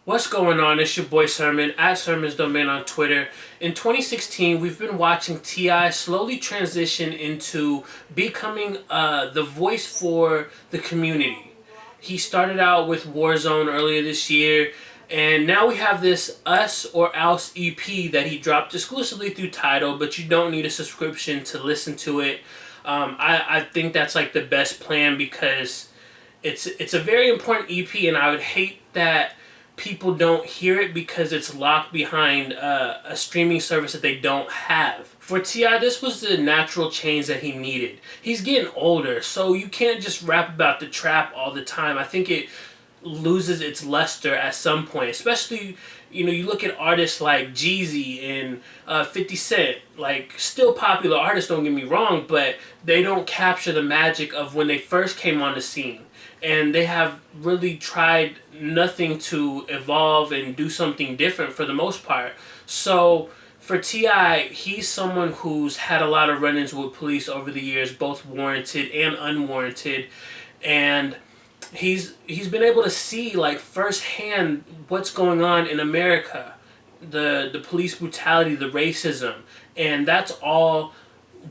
What's going on? It's your boy Sermon at Sermon's Domain on Twitter. In 2016, we've been watching T.I. slowly transition into becoming the voice for the community. He started out with Warzone earlier this year, and now we have this Us or Else EP that he dropped exclusively through Tidal, but you don't need a subscription to listen to it. I think that's like the best plan because it's a very important EP, and I would hate that people don't hear it because it's locked behind a streaming service that they don't have. For T.I., this was the natural change that he needed. He's getting older, so you can't just rap about the trap all the time. I think it loses its luster at some point, especially, you look at artists like Jeezy and 50 Cent, like still popular artists, don't get me wrong, but they don't capture the magic of when they first came on the scene. And they have really tried nothing to evolve and do something different for the most part. So for T.I., he's someone who's had a lot of run-ins with police over the years, both warranted and unwarranted. And he's been able to see like firsthand what's going on in America. The police brutality, the racism. And that's all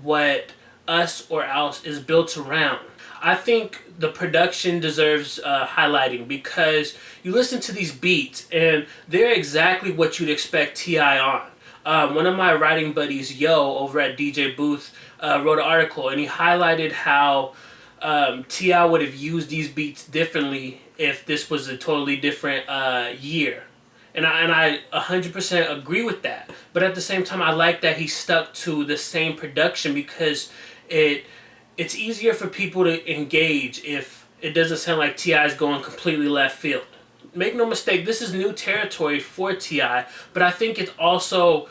what Us or Else is built around. I think the production deserves highlighting because you listen to these beats and they're exactly what you'd expect T.I. on. One of my writing buddies, Yo, over at DJ Booth, wrote an article and he highlighted how T.I. would have used these beats differently if this was a totally different year. And I 100% agree with that. But at the same time, I like that he stuck to the same production because it's easier for people to engage if it doesn't sound like T.I. is going completely left field. Make no mistake, this is new territory for T.I., but I think it's also,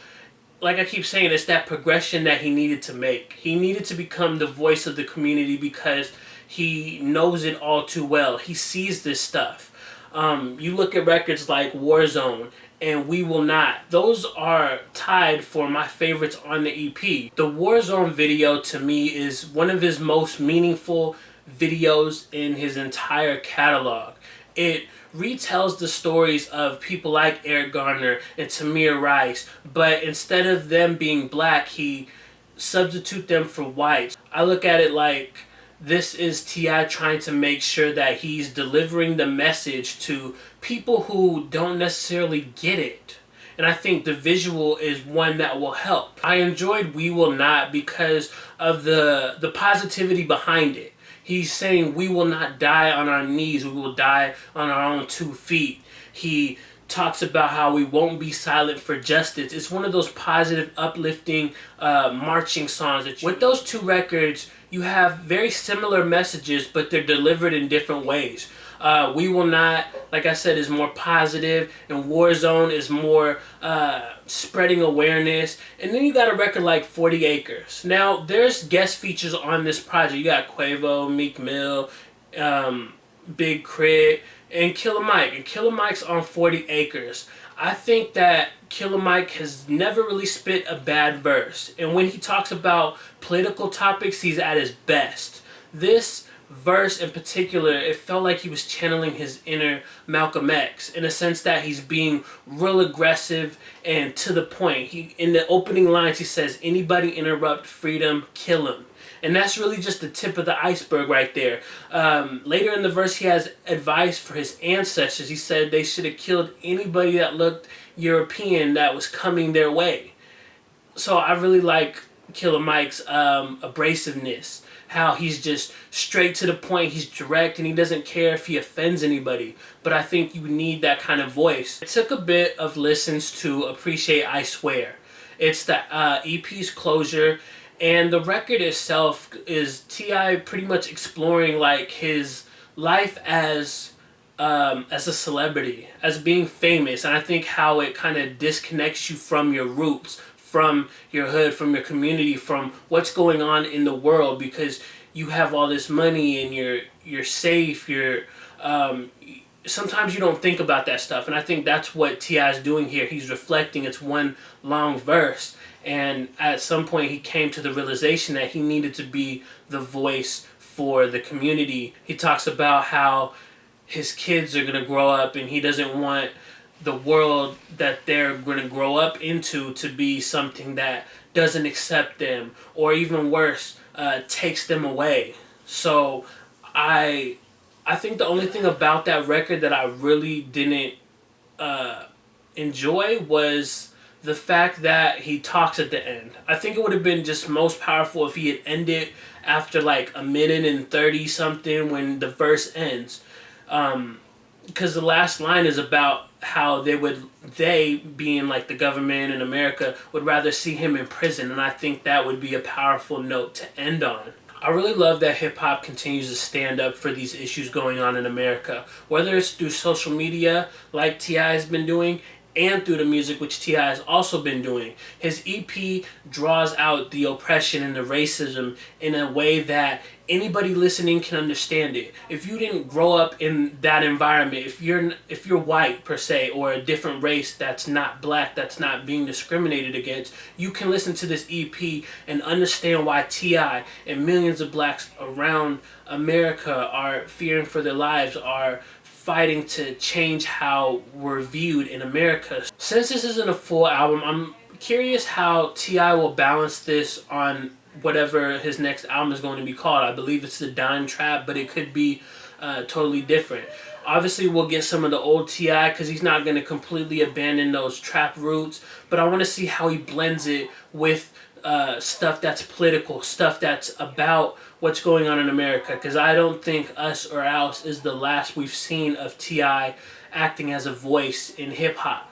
like I keep saying, it's that progression that he needed to make. He needed to become the voice of the community because he knows it all too well. He sees this stuff. You look at records like Warzone and We Will Not. Those are tied for my favorites on the EP. The Warzone video to me is one of his most meaningful videos in his entire catalog. It retells the stories of people like Eric Garner and Tamir Rice, but instead of them being black, he substitute them for white. I look at it like this is T.I. trying to make sure that he's delivering the message to people who don't necessarily get it. And I think the visual is one that will help. I enjoyed We Will Not because of the positivity behind it. He's saying we will not die on our knees, we will die on our own 2 feet. He talks about how we won't be silent for justice. It's one of those positive, uplifting, marching songs. With those 2 records, you have very similar messages, but they're delivered in different ways. We Will Not, like I said, is more positive, and Warzone is more spreading awareness. And then you got a record like 40 Acres. Now, there's guest features on this project. You got Quavo, Meek Mill, Big Crit, and Killer Mike. And Killer Mike's on 40 Acres. I think that Killer Mike has never really spit a bad verse. And when he talks about political topics, he's at his best. This verse in particular, it felt like he was channeling his inner Malcolm X in a sense that he's being real aggressive and to the point. In the opening lines, he says, "Anybody interrupt freedom, kill him." And that's really just the tip of the iceberg right there. Later in the verse, he has advice for his ancestors. He said they should have killed anybody that looked European that was coming their way. So I really like Killer Mike's abrasiveness. How he's just straight to the point, he's direct, and he doesn't care if he offends anybody. But I think you need that kind of voice. It took a bit of listens to appreciate I Swear. It's the EP's closure. And the record itself is T.I. pretty much exploring like his life as a celebrity, as being famous. And I think how it kind of disconnects you from your roots, from your hood, from your community, from what's going on in the world, because you have all this money and you're safe. Sometimes you don't think about that stuff, and I think that's what T.I. is doing here. He's reflecting. It's one long verse. And at some point he came to the realization that he needed to be the voice for the community. He talks about how his kids are going to grow up and he doesn't want the world that they're going to grow up into to be something that doesn't accept them, or even worse, takes them away. So I I think the only thing about that record that I really didn't uh, enjoy was the fact that he talks at the end. I think it would have been just most powerful if he had ended after like a minute and 30 something when the verse ends. Because the last line is about how they being like the government in America would rather see him in prison, and I think that would be a powerful note to end on. I really love that hip hop continues to stand up for these issues going on in America, whether it's through social media like T.I. has been doing, and through the music, which T.I. has also been doing. His EP draws out the oppression and the racism in a way that anybody listening can understand it. If you didn't grow up in that environment, if you're white per se, or a different race that's not black, that's not being discriminated against, you can listen to this EP and understand why T.I. and millions of blacks around America are fearing for their lives, are fighting to change how we're viewed in America. Since this isn't a full album, I'm curious how T.I. will balance this on whatever his next album is going to be called. I believe it's the Dime Trap, but it could be totally different. Obviously, we'll get some of the old T.I. because he's not going to completely abandon those trap roots, but I want to see how he blends it with stuff that's political, stuff that's about what's going on in America, because I don't think Us or Else is the last we've seen of T.I. acting as a voice in hip-hop.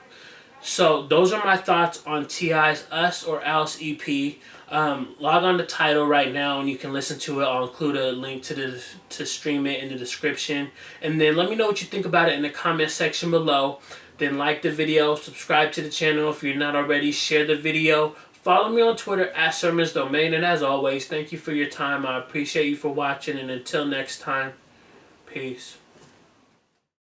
So those are my thoughts on T.I.'s Us or Else EP. Log on to Tidal right now and you can listen to it. I'll include a link to stream it in the description. And then let me know what you think about it in the comment section below. Then like the video, subscribe to the channel if you're not already, share the video. Follow me on Twitter at @SermonsDomain, and as always, thank you for your time. I appreciate you for watching, and until next time, peace.